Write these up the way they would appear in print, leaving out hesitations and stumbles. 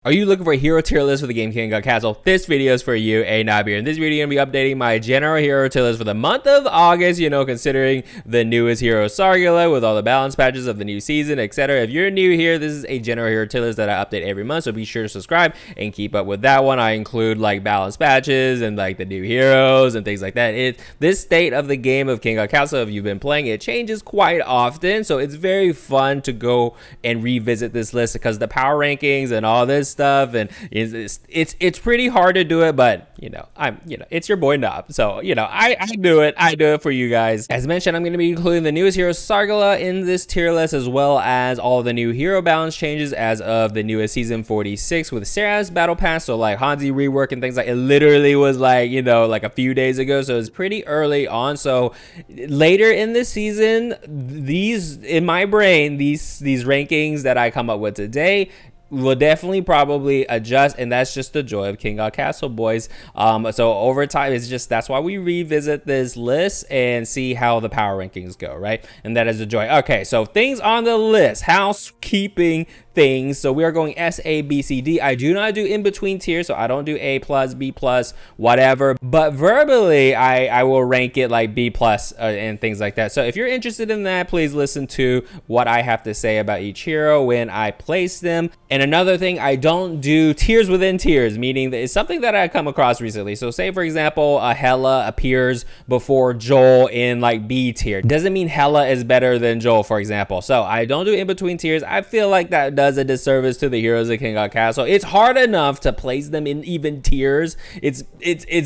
Are you looking for a hero tier list for the game King Godcastle? This video is for you, Nob here. In this video, I'm going to be updating my general hero tier list for the month of August, considering the newest hero Sargula with all the balance patches of the new season, etc. If you're new here, this is a general hero tier list that I update every month, so be sure to subscribe and keep up with that one. I include like balance patches and like the new heroes and things like that. This state of the game of King Godcastle, if you've been playing, it changes quite often, so it's very fun to go and revisit this list because the power rankings and all this stuff, and it's pretty hard to do it, but it's your boy Nob, so I do it for you guys. As mentioned, I'm going to be including the newest hero Sargula in this tier list, as well as all the new hero balance changes as of the newest season 46 with Sarah's battle pass. So like Hanzi rework and things like it literally was like like a few days ago, so it's pretty early on. So later in this season, these in my brain, these rankings that I come up with today will definitely probably adjust, and that's just the joy of King Godcastle, boys. So over time, that's why we revisit this list and see how the power rankings go, right? And that is the joy. Okay, so things on the list, housekeeping things. So we are going S, A, B, C, D. I do not do in between tiers, so I don't do A plus, B plus, whatever. But verbally, I will rank it like B plus and things like that. So if you're interested in that, please listen to what I have to say about each hero when I place them. And another thing, I don't do tiers within tiers, meaning that it's something that I come across recently. So say for example, Hela appears before Joel in like B tier. Doesn't mean Hela is better than Joel, for example. So I don't do in between tiers. I feel like that does a disservice to the heroes of King Godcastle. It's hard enough to place them in even tiers. It's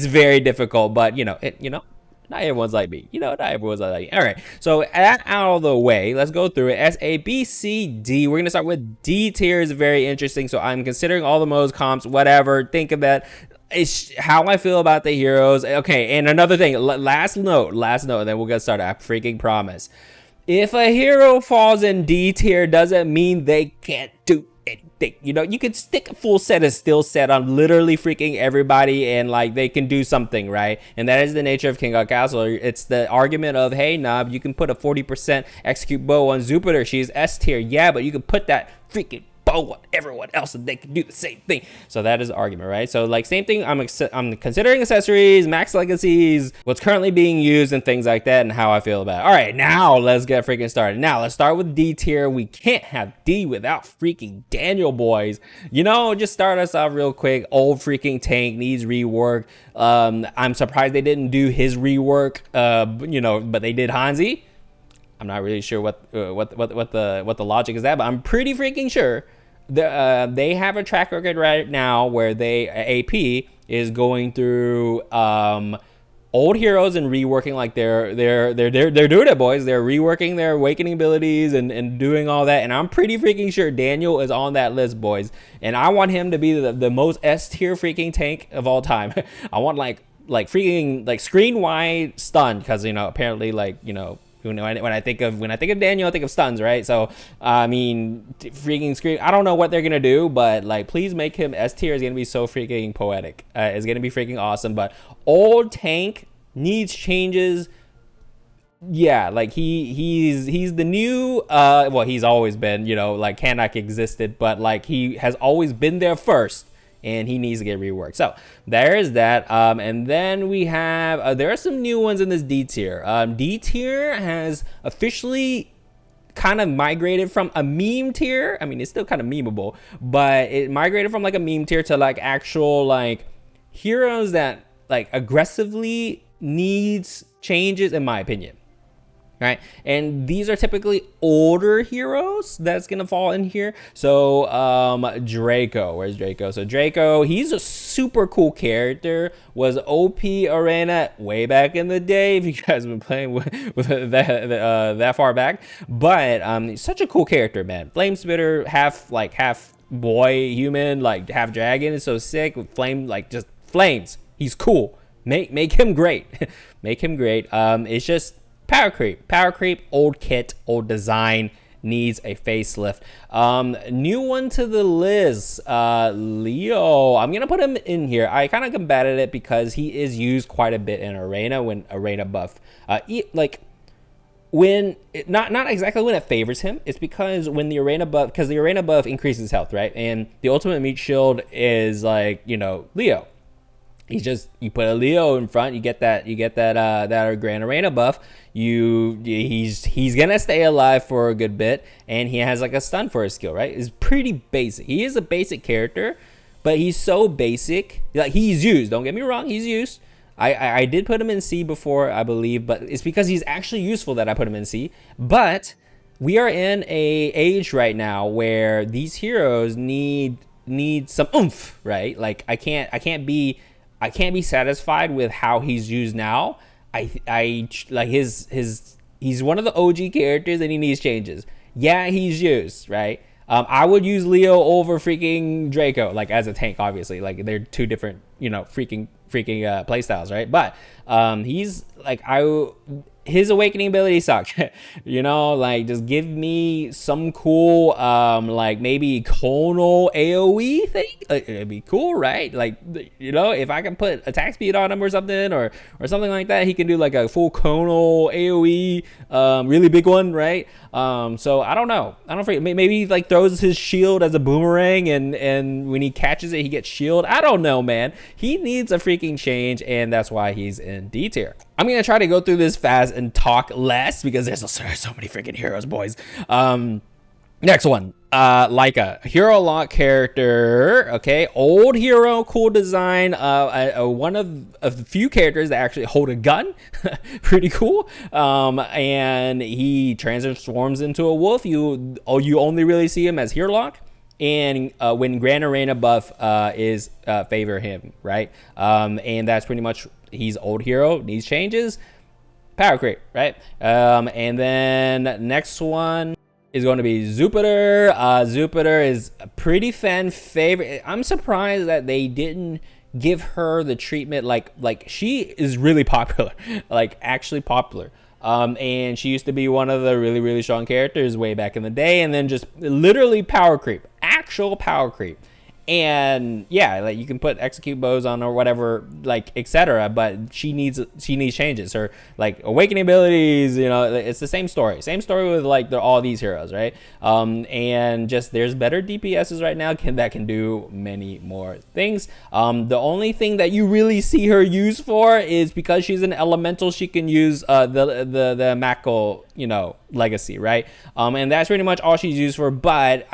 very difficult, but not everyone's like me. Not everyone's like me. All right, so that out of the way, let's go through it. S, A, B, C, D. We're gonna start with D tier. Is very interesting. So I'm considering all the modes, comps, whatever. Think of that. It's how I feel about the heroes. Okay, and another thing, last note, and then we'll get started. I freaking promise. If a hero falls in D tier, doesn't mean they can't do anything. You can stick a full set of skill set on literally freaking everybody, and like they can do something, right? And that is the nature of King Godcastle. It's the argument of, hey Nob, you can put a 40% execute bow on Jupiter. She's S tier, yeah, but you can put that freaking bow on everyone else and they can do the same thing. So that is the argument, right? So like same thing, I'm considering accessories, max legacies, what's currently being used and things like that, and how I feel about it. All right, now let's get freaking started. Now let's start with D tier. We can't have D without freaking Daniel, boys. Just start us off real quick. Old freaking tank needs rework. I'm surprised they didn't do his rework, but they did Hanzi. I'm not really sure what the logic is that, but I'm pretty freaking sure they have a track record right now where AP is going through old heroes and reworking, like they're doing it, boys. They're reworking their awakening abilities and doing all that, and I'm pretty freaking sure Daniel is on that list, boys. And I want him to be the most S tier freaking tank of all time. I want like freaking like screen wide stun, because apparently when I think of Daniel, I think of stuns, right? So I mean, freaking screen. I don't know what they're gonna do, but like, please make him S tier. Is gonna be so freaking poetic. It's gonna be freaking awesome. But old tank needs changes. Yeah, like he's the new. Well, he's always been. Like Kanak existed, but like he has always been there first, and he needs to get reworked. So there's that. And then we have, there are some new ones in this D tier. D tier has officially kind of migrated from a meme tier. I mean, it's still kind of memeable, but it migrated from like a meme tier to like actual like heroes that like aggressively needs changes, in my opinion. Right, and these are typically older heroes that's gonna fall in here. So Draco, where's Draco? So Draco, he's a super cool character, was OP Arena way back in the day, if you guys have been playing with that far back. But he's such a cool character, man. Flame Spitter, half boy human, like half dragon, is so sick with flame, like just flames. He's cool. Make him great. Make him great. It's just power creep, old kit, old design, needs a facelift. New one to the list, Leo. I'm gonna put him in here. I kind of combated it because he is used quite a bit in Arena when Arena buff. when not exactly when it favors him, it's because when the arena buff, because the arena buff increases health, right? And the ultimate meat shield is like, you know, Leo. You put a Leo in front, you get that that grand arena buff. He's gonna stay alive for a good bit, and he has like a stun for his skill, right? It's pretty basic. He is a basic character, but he's so basic. Like, he's used. Don't get me wrong, he's used. I did put him in C before, I believe, but it's because he's actually useful that I put him in C. But we are in a age right now where these heroes need some oomph, right? Like, I can't be satisfied with how he's used now. I like he's one of the OG characters and he needs changes. Yeah, he's used, right? I would use Leo over freaking Draco, like, as a tank, obviously. Like, they're two different, you know, freaking play styles, right? But he's like, his awakening ability sucks. You know, like, just give me some cool like maybe conal AoE thing. Like, it'd be cool, right? Like, you know, if I can put attack speed on him or something, or something like that, he can do like a full conal AoE, really big one, right? So I don't know. Maybe he like throws his shield as a boomerang, and when he catches it, he gets shield. I don't know, man. He needs a freaking change, and that's why he's in D tier. I'm gonna try to go through this fast and talk less because there's so many freaking heroes, boys. Next one, Leica, hero lock character. Okay, old hero, cool design. One of the few characters that actually hold a gun. Pretty cool. And he transforms into a wolf. You only really see him as hero lock, and when Grand Arena buff is favor him, right? And that's pretty much, he's old hero, needs changes. Power creep, right? And then next one is going to be Jupiter. Jupiter is a pretty fan favorite. I'm surprised that they didn't give her the treatment, like she is really popular, like actually popular. And she used to be one of the really strong characters way back in the day, and then just literally power creep, actual power creep. And yeah, like, you can put execute bows on or whatever, like, etc., but she needs changes. Her like awakening abilities, you know, it's the same story with like all these heroes, right? And just there's better DPSs right now that can do many more things. The only thing that you really see her used for is because she's an elemental, she can use the Mako, you know, legacy, right? And that's pretty much all she's used for, but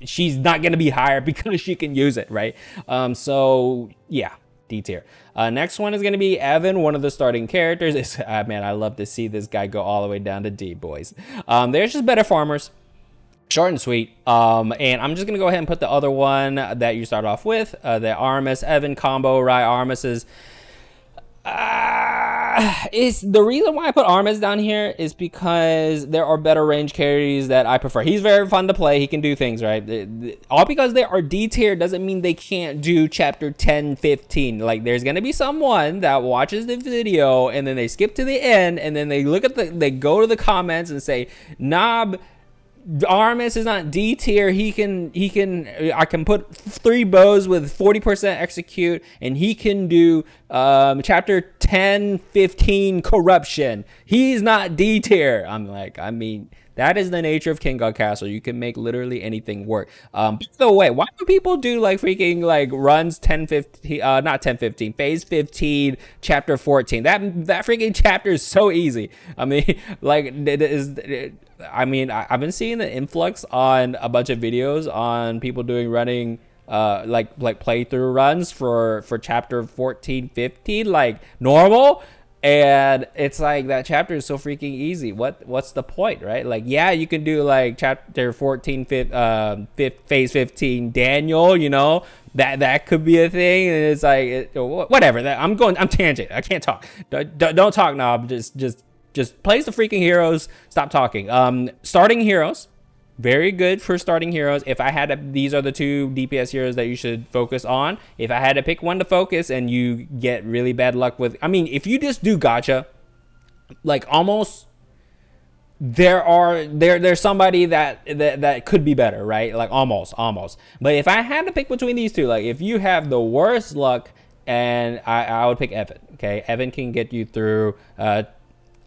she's not gonna be higher because she can use it, right? So yeah, D tier. Next one is gonna be Evan, one of the starting characters. Man, I love to see this guy go all the way down to D, boys. There's just better farmers, short and sweet. And I'm just gonna go ahead and put the other one that you start off with, the Armis Evan combo, right? Armis is the reason why I put Armis down here is because there are better range carries that I prefer. He's very fun to play. He can do things, right? All because they are D tier doesn't mean they can't do chapter 10, 15. Like, there's going to be someone that watches the video and then they skip to the end and then they they go to the comments and say, Nob, Armis is not D tier. I can put 3 bows with 40% execute, and he can do chapter 10, 15 corruption. He's not D tier. I'm like, I mean, that is the nature of kinggodcastle. You can make literally anything work. By the way, why do people do like freaking like runs 10, 15, not 10, 15, phase 15, chapter 14? That freaking chapter is so easy. I mean, like, I've been seeing the influx on a bunch of videos on people running like playthrough runs for chapter 14, 15, like normal. And it's like, that chapter is so freaking easy. What's the point, right? Like, yeah, you can do like chapter 14, phase 15 Daniel, you know, that could be a thing. And it's like, whatever. I'm tangent. I can't talk. Don't talk, Nob. Just plays the freaking heroes. Stop talking. Starting heroes, very good for starting heroes. If I had to, these are the 2 DPS heroes that you should focus on. If I had to pick one to focus and you get really bad luck with, I mean, if you just do gacha, like, almost there's somebody that could be better, right? Like, almost. But if I had to pick between these 2, like, if you have the worst luck, and I would pick Evan. Okay, Evan can get you through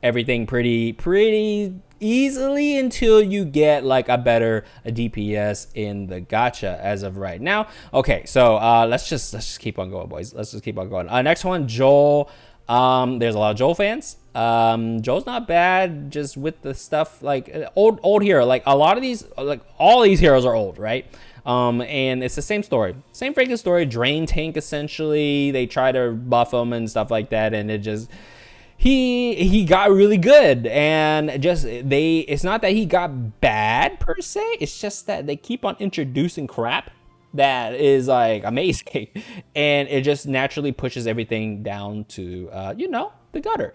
everything pretty easily until you get like a better DPS in the gacha as of right now. Okay, so let's just keep on going, boys. Let's just keep on going. Next one, Joel. There's a lot of Joel fans. Joel's not bad, just with the stuff like old hero. Like a lot of these, like all these heroes are old, right? And it's the same story, same freaking story. Drain tank essentially. They try to buff him and stuff like that, and it just he got really good, and just it's not that he got bad per se, it's just that they keep on introducing crap that is like amazing, and it just naturally pushes everything down to you know, the gutter.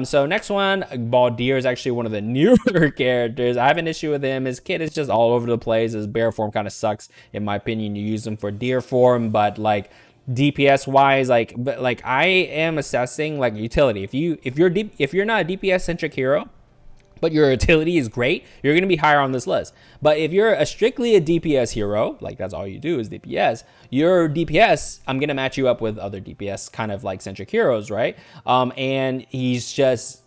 So next one, Baldir is actually one of the newer characters. I have an issue with him. His kit is just all over the place. His bear form kind of sucks in my opinion. You use him for deer form, but like DPS wise, like I am assessing like utility. If you're not a DPS centric hero, but your utility is great, you're going to be higher on this list. But if you're strictly a DPS hero, like that's all you do is DPS, your DPS, I'm going to match you up with other DPS kind of like centric heroes, right? And he's just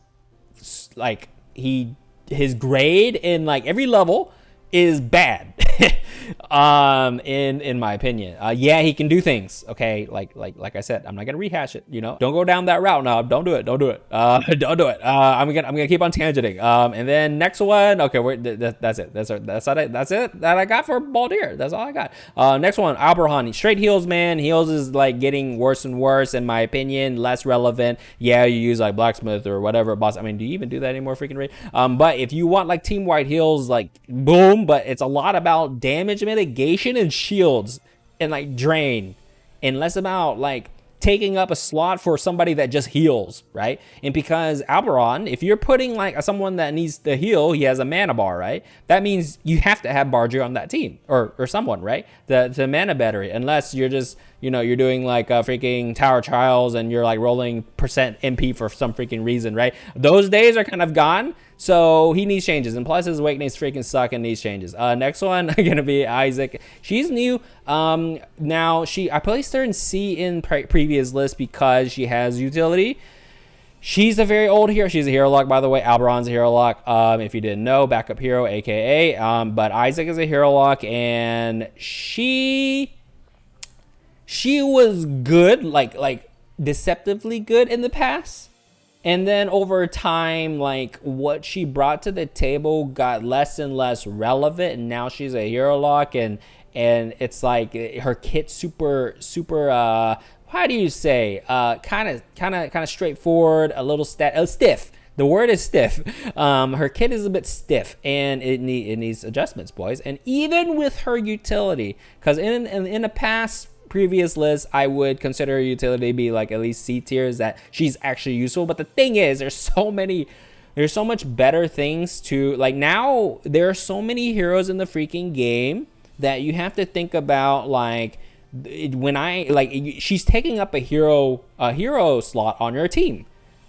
like, his grade in like every level is bad. In my opinion. Yeah, he can do things, okay? Like I said, I'm not gonna rehash it, you know. Don't go down that route, Nob. Don't do it. Don't do it. Don't do it. I'm gonna keep on tangenting. And then next one, okay, that's it. That's it that I got for Baldir. That's all I got. Next one, Alberhan. Straight heals, man. Heals is like getting worse and worse in my opinion, less relevant. Yeah, you use like blacksmith or whatever boss. I mean, do you even do that anymore, freaking raid? But if you want like team wide heals, like boom, but it's a lot about damage mitigation and shields and like drain, and less about like taking up a slot for somebody that just heals, right? And because Alberon, if you're putting like someone that needs to heal, he has a mana bar, right? That means you have to have Barger on that team, or someone, right? The mana battery, unless you're just, you know, you're doing like a freaking Tower Trials and you're like rolling percent MP for some freaking reason, right? Those days are kind of gone. So he needs changes, and plus his awakenings freaking suck and needs changes. Next one gonna be Isaac. She's new. Now I placed her in C in previous list because she has utility. She's a very old hero. She's a hero lock, by the way. Alberon's a hero lock. If you didn't know, backup hero, aka. But Isaac is a hero lock, and she was good, like deceptively good in the past. And then over time, like what she brought to the table got less and less relevant, and now she's a hero lock, and it's like her kit super how do you say, kind of straightforward, a little stiff. The word is stiff. Her kit is a bit stiff, and it needs adjustments, boys. And even with her utility, because in the past previous list, I would consider her utility to be like at least C tiers, that she's actually useful. But the thing is, there's so much better things to, like, now there are so many heroes in the freaking game that you have to think about, like, she's taking up a hero slot on your team.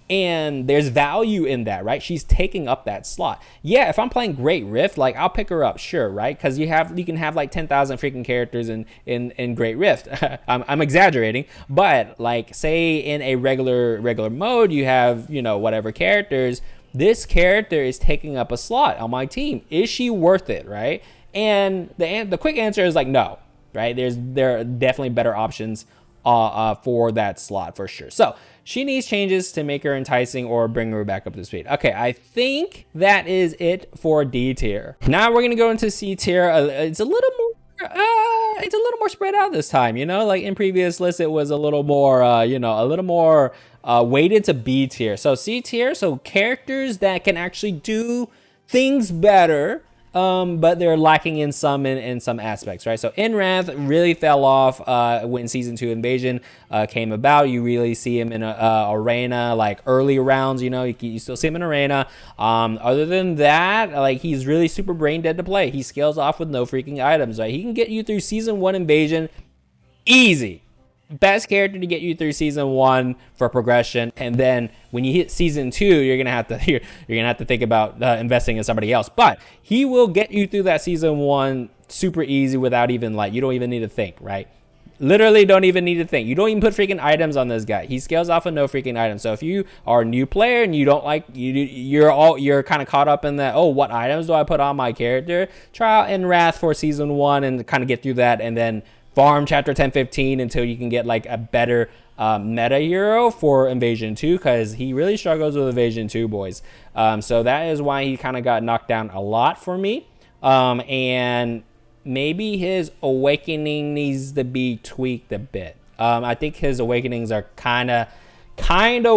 And there's value in that, right? She's taking up that slot. Yeah, if I'm playing Great Rift, like I'll pick her up, sure, right? Because you can have like 10,000 freaking characters in Great Rift. I'm exaggerating, but like say in a regular mode, you have, you know, whatever characters. This character is taking up a slot on my team. Is she worth it, right? And the quick answer is like no, right? There are definitely better options for that slot for sure. So she needs changes to make her enticing or bring her back up to speed. Okay, I think that is it for D tier. Now we're gonna go into C tier. It's a little more spread out this time. You know, like in previous lists, it was a little more, weighted to B tier. So C tier, so characters that can actually do things better. But they're lacking in some aspects, right? So Inwrath really fell off when Season 2 Invasion came about. You really see him in a arena, like early rounds, you know, you still see him in arena. Other than that, like he's really super brain dead to play. He scales off with no freaking items, right? He can get you through Season 1 Invasion easy. Best character to get you through Season 1 for progression, and then when you hit Season 2, you're gonna have to think about investing in somebody else. But he will get you through that Season 1 super easy without even, like, you don't even need to think, right? Literally don't even need to think. You don't even put freaking items on this guy. He scales off of no freaking items. So if you are a new player and you don't like, you're kind of caught up in that, oh, what items do I put on my character? Try out In Wrath for season 1 and kind of get through that, and then farm chapter 10, 15 until you can get like a better meta hero for Invasion 2, because he really struggles with Invasion 2, boys. So that is why he kind of got knocked down a lot for me. And maybe his awakening needs to be tweaked a bit. I think his awakenings are kind of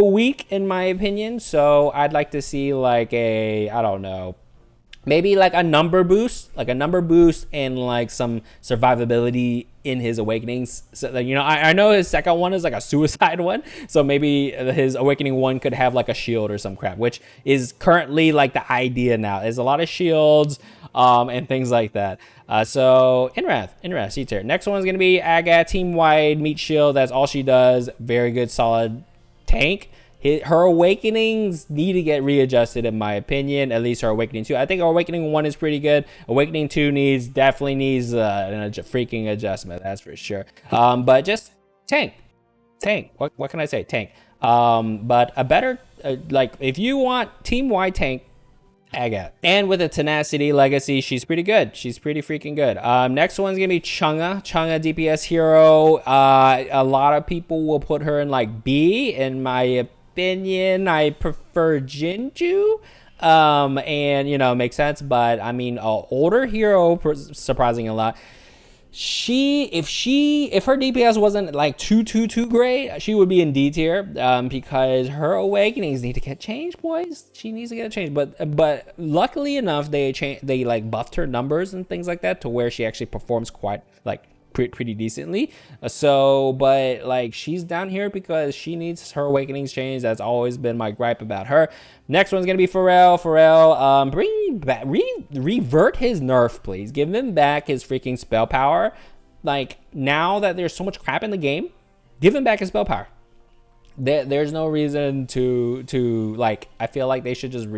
weak in my opinion. So I'd like to see like a, I don't know, maybe like a number boost and like some survivability in his awakenings. So that, you know, I know his second one is like a suicide one, so maybe his awakening 1 could have like a shield or some crap, which is currently like the idea now. There's a lot of shields and things like that. So In Wrath, C tier. Next one is gonna be Aga, team wide meat shield. That's all she does. Very good, solid tank. Her awakenings need to get readjusted in my opinion. At least her awakening 2. I think her awakening 1 is pretty good. Awakening 2 definitely needs a freaking adjustment. That's for sure. But just tank. What can I say? Tank. But a better like if you want team wide tank, Agat. And with a tenacity legacy, she's pretty good. She's pretty freaking good. Next one's gonna be Chunga DPS hero. A lot of people will put her in like B. In my opinion, I prefer Jinju. And you know, makes sense, but I mean, older hero, surprising a lot. If her DPS wasn't like too great, she would be in D tier, because her awakenings need to get changed, boys. She needs to get changed, but luckily enough, they like buffed her numbers and things like that to where she actually performs quite like pretty decently. So, but like she's down here because she needs her awakenings changed. That's always been my gripe about her. Next one's gonna be Pharrell. Bring back, revert his nerf, please. Give him back his freaking spell power. Like now that there's so much crap in the game, give him back his spell power. There's no reason to like. I feel like they should just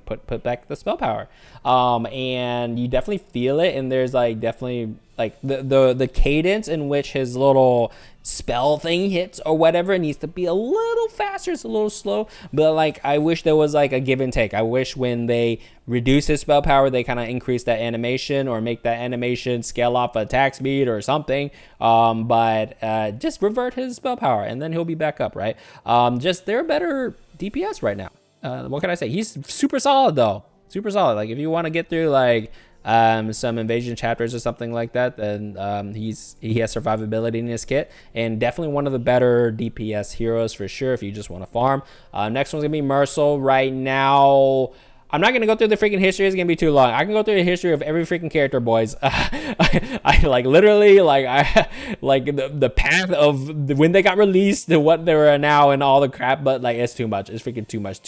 put back the spell power. And you definitely feel it, and there's like definitely like the cadence in which his little spell thing hits or whatever, it needs to be a little faster. It's a little slow, but like I wish there was like a give and take. I wish when they reduce his spell power, they kind of increase that animation or make that animation scale off attack speed or something. But just revert his spell power and then he'll be back up, right? Just they're better DPS right now. What can I say? He's super solid though. Super solid. Like if you want to get through like some invasion chapters or something like that, then he has survivability in his kit, and definitely one of the better DPS heroes for sure if you just want to farm. Next one's gonna be Mercil. Right now, I'm not gonna go through the freaking history, it's gonna be too long. I can go through the history of every freaking character, boys. I like literally like I like the path of when they got released to what they are now and all the crap, but like it's too much. It's freaking too much.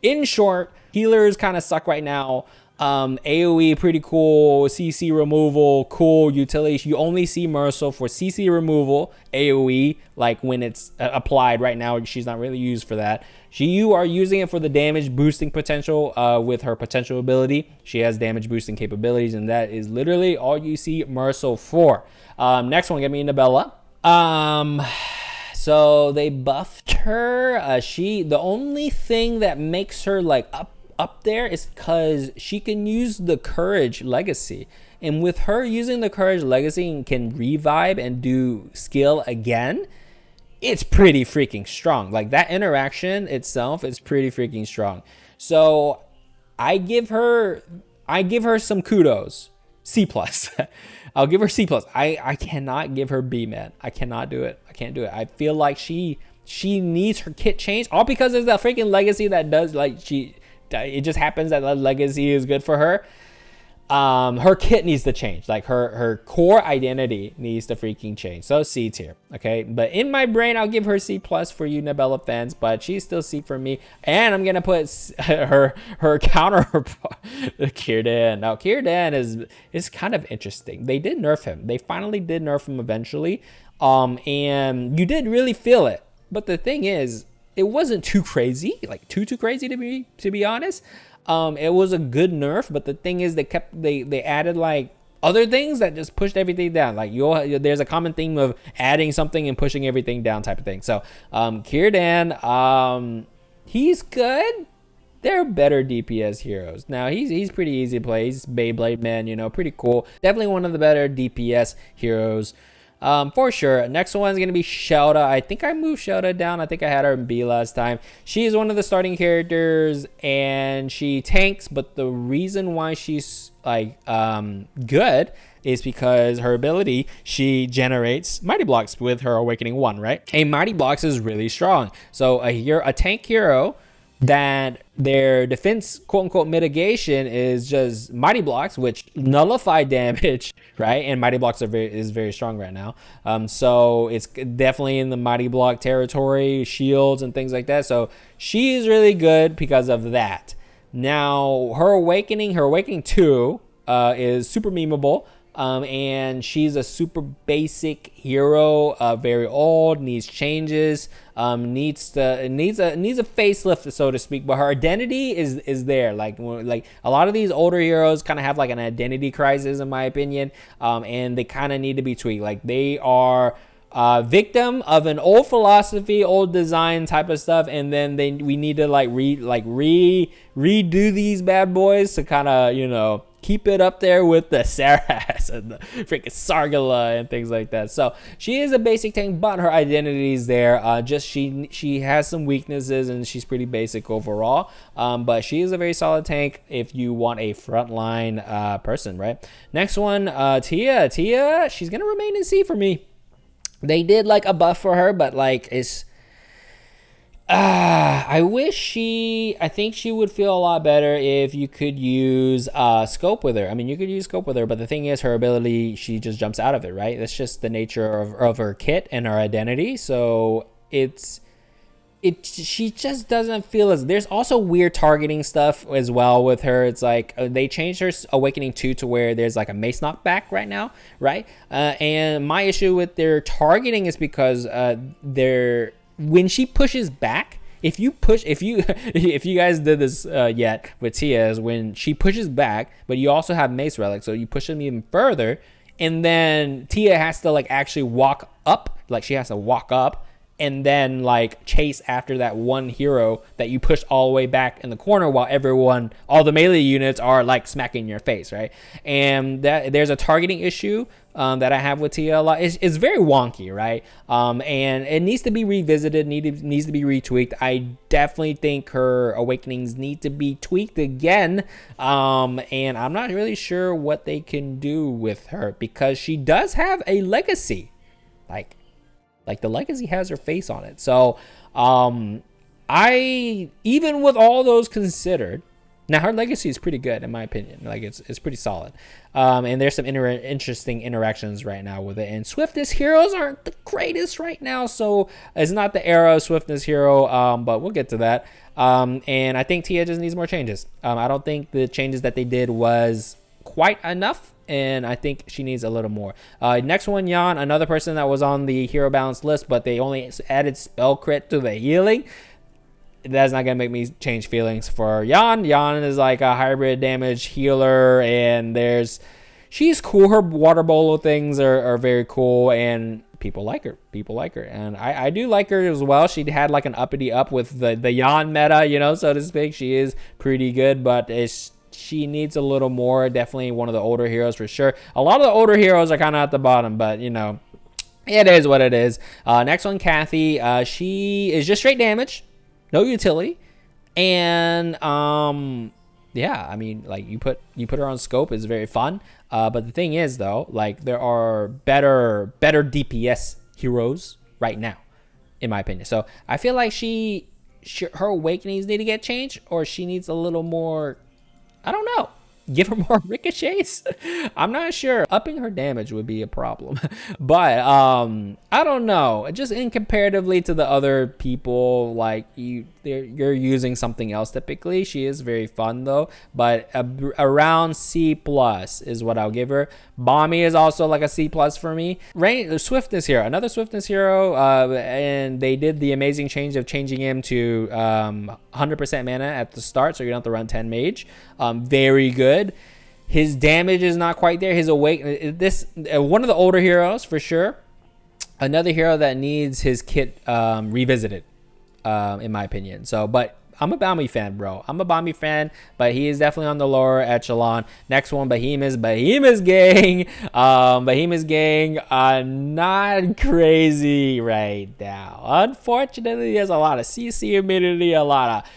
In short, healers kind of suck right now. AoE pretty cool, CC removal cool, utilities. You only see Mercil for CC removal, AoE, like when it's applied. Right now she's not really used for that. You are using it for the damage boosting potential with her potential ability. She has damage boosting capabilities, and that is literally all you see Mercil for. Next one, get me Nabella. So they buffed her. The only thing that makes her like up there is because she can use the Courage Legacy, and with her using the Courage Legacy and can revive and do skill again, it's pretty freaking strong. Like that interaction itself is pretty freaking strong. So I give her some kudos. C+. I'll give her C+. I cannot give her B, man. I cannot do it. I can't do it. I feel like she needs her kit changed, all because there's that freaking legacy that does like it just happens that the legacy is good for her. Her kit needs to change. Like her core identity needs to freaking change. So C tier, okay? But in my brain, I'll give her C+ for you Nabella fans, but she's still C for me. And I'm gonna put her counter Círdan. Now Círdan is kind of interesting. They did nerf him. They finally did nerf him eventually. And you did really feel it. But the thing is, it wasn't too crazy, like too crazy to be honest. It was a good nerf, but the thing is they added like other things that just pushed everything down. Like there's a common theme of adding something and pushing everything down type of thing. So Círdan, he's good. There are better DPS heroes. Now he's pretty easy to play. He's Beyblade man, you know, pretty cool. Definitely one of the better DPS heroes. For sure. Next one's gonna be Shelda. I think I moved Shelda down. I think I had her in B last time. She is one of the starting characters and she tanks, but the reason why she's like good is because her ability, she generates mighty blocks with her awakening 1, right? And mighty blocks is really strong. So a tank hero that their defense quote-unquote mitigation is just mighty blocks, which nullify damage, right? And mighty blocks is very strong right now. So it's definitely in the mighty block territory, shields and things like that. So she is really good because of that. Now her awakening 2 is super memeable. And she's a super basic hero, very old, needs changes, needs a facelift, so to speak. But her identity is there. Like a lot of these older heroes kind of have like an identity crisis, in my opinion, and they kind of need to be tweaked. Like they are victim of an old philosophy, old design type of stuff, and then we need to redo these bad boys to kind of, you know, keep it up there with the Saras and the freaking Sargala and things like that. So she is a basic tank, but her identity is there. Just she has some weaknesses and she's pretty basic overall. But she is a very solid tank if you want a frontline person, right? Next one, Tia. Tia, she's gonna remain in C for me. They did like a buff for her, but like it's I think she would feel a lot better if you could use scope with her. I mean, you could use scope with her, but the thing is her ability, she just jumps out of it, right? That's just the nature of her kit and her identity. So she just doesn't feel as. There's also weird targeting stuff as well with her. It's like they changed her awakening 2 to where there's like a mace knockback right now, right? And my issue with their targeting is because when she pushes back, if you guys did this yet with Tia, is when she pushes back, but you also have mace relic, so you push them even further, and then Tia has to like actually walk up, like she has to walk up and then like chase after that one hero that you pushed all the way back in the corner while all the melee units are like smacking your face, right? And that there's a targeting issue that I have with Tia a lot. It's very wonky, right? And it needs to be revisited, needs to be retweaked. I definitely think her awakenings need to be tweaked again. And I'm not really sure what they can do with her because she does have a legacy. Like the legacy has her face on it. So I, even with all those considered, now her legacy is pretty good in my opinion. Like it's pretty solid. And there's some interesting interactions right now with it. And swiftness heroes aren't the greatest right now, so it's not the era of swiftness hero. But we'll get to that. And I think Tia just needs more changes. I don't think the changes that they did was quite enough, and I think she needs a little more. Next one, Yan, another person that was on the hero balance list, but they only added spell crit to the healing. That's not gonna make me change feelings for Yan. Yan is like a hybrid damage healer, and she's cool. Her water bolo things are very cool, and people like her. And I do like her as well. She had like an uppity up with the Yan meta, you know, so to speak. She is pretty good, but she needs a little more. Definitely one of the older heroes for sure. A lot of the older heroes are kind of at the bottom, but you know, it is what it is. Next one, Kathy. She is just straight damage, no utility, and yeah, I mean, like you put her on scope is very fun. But the thing is though, like there are better DPS heroes right now, in my opinion. So I feel like her awakenings need to get changed, or she needs a little more. I don't know. Give her more ricochets. I'm not sure. Upping her damage would be a problem. But I don't know. Just in comparatively to the other people, like you're using something else typically. She is very fun though. But around C+ is what I'll give her. Bommy is also like a C+ for me. Swiftness hero. Another swiftness hero. And they did the amazing change of changing him to 100% mana at the start, so you don't have to run 10 mage. Very good. His damage is not quite there. His one of the older heroes for sure. Another hero that needs his kit revisited, in my opinion. So, but I'm a Balmy fan, bro. I'm a Balmy fan, but he is definitely on the lower echelon. Next one, Behemoth gang. Behemoth gang, not crazy right now. Unfortunately, there's a lot of CC immunity, a lot of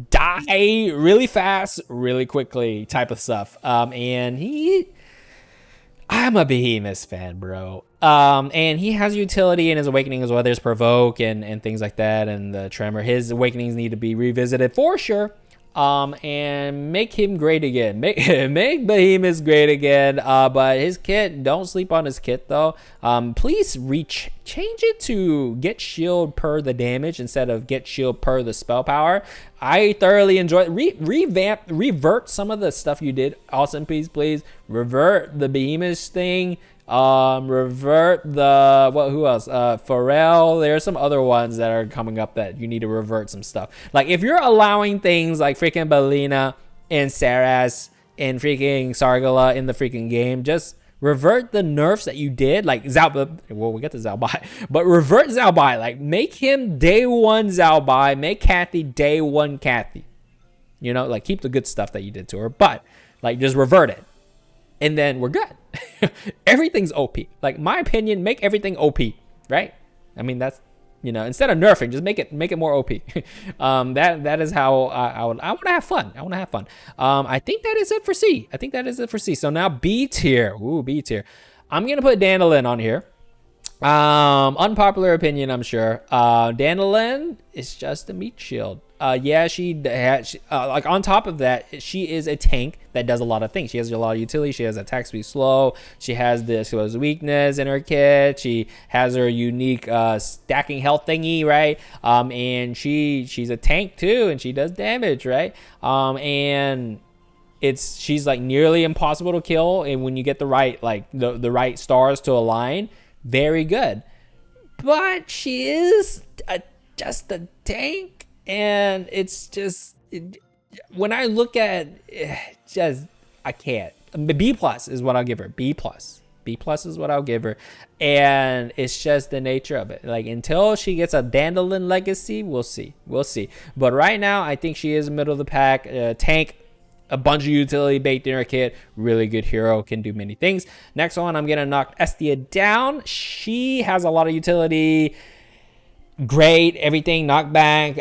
die really fast, really quickly type of stuff. And I'm a Behemoth fan, bro. And he has utility in his awakening as well. There's provoke and things like that, and the tremor. His awakenings need to be revisited for sure. And make him great again. Make Behemoth great again. But his kit, don't sleep on his kit though. Please change it to get shield per the damage instead of get shield per the spell power. I thoroughly enjoy revert some of the stuff you did. Awesome piece, please. Revert the Behemoth thing. Revert the who else? Pharrell. There are some other ones that are coming up that you need to revert some stuff. Like if you're allowing things like freaking Belina and Saras and freaking Sargala in the freaking game, just revert the nerfs that you did. Like we get to Zalbai, but revert Zalbai. Like make him day one Zalbai. Make Kathy day one Kathy. You know, like keep the good stuff that you did to her, but like just revert it. And then we're good. Everything's OP. Like my opinion, make everything OP, right? I mean that's, you know, instead of nerfing, just make it more OP. That is how I want to have fun. I think that is it for C. So now B tier. Ooh, B tier. I'm gonna put Dandelion on here. Unpopular opinion, I'm sure. Dandelion is just a meat shield. Yeah, like on top of that, she is a tank that does a lot of things. She has a lot of utility. She has attack speed slow. She has the explosive weakness in her kit. She has her unique stacking health thingy, right? And she's a tank too, and she does damage, right? And she's like nearly impossible to kill, and when you get the right the right stars to align, very good. But she is just a tank. And it's just when I look at I can't. B plus is what I'll give her. B plus is what I'll give her, and it's just the nature of it. Like until she gets a Dandelion legacy, we'll see. But right now, I think she is middle of the pack. Tank, a bunch of utility baked in her kit. Really good hero, can do many things. Next one, I'm gonna knock Estia down. She has a lot of utility. Great everything, knockback,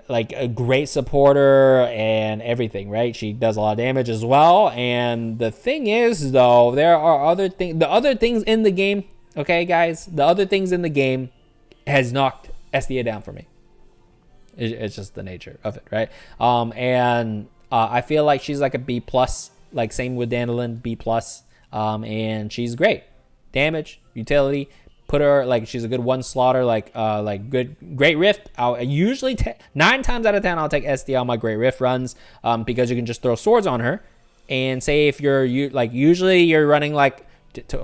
like a great supporter and everything, right? She does a lot of damage as well. And the thing is though, there are other things in the game, okay guys, the other things in the game has knocked Estia down for me. It's just the nature of it, right? I feel like she's like a B plus, like same with Dandelion, B plus. And she's great damage, utility. Put her like she's a good one slaughter, like great rift. I'll usually 9 times out of 10 I'll take SD on my great rift runs, because you can just throw swords on her. And say if usually you're running like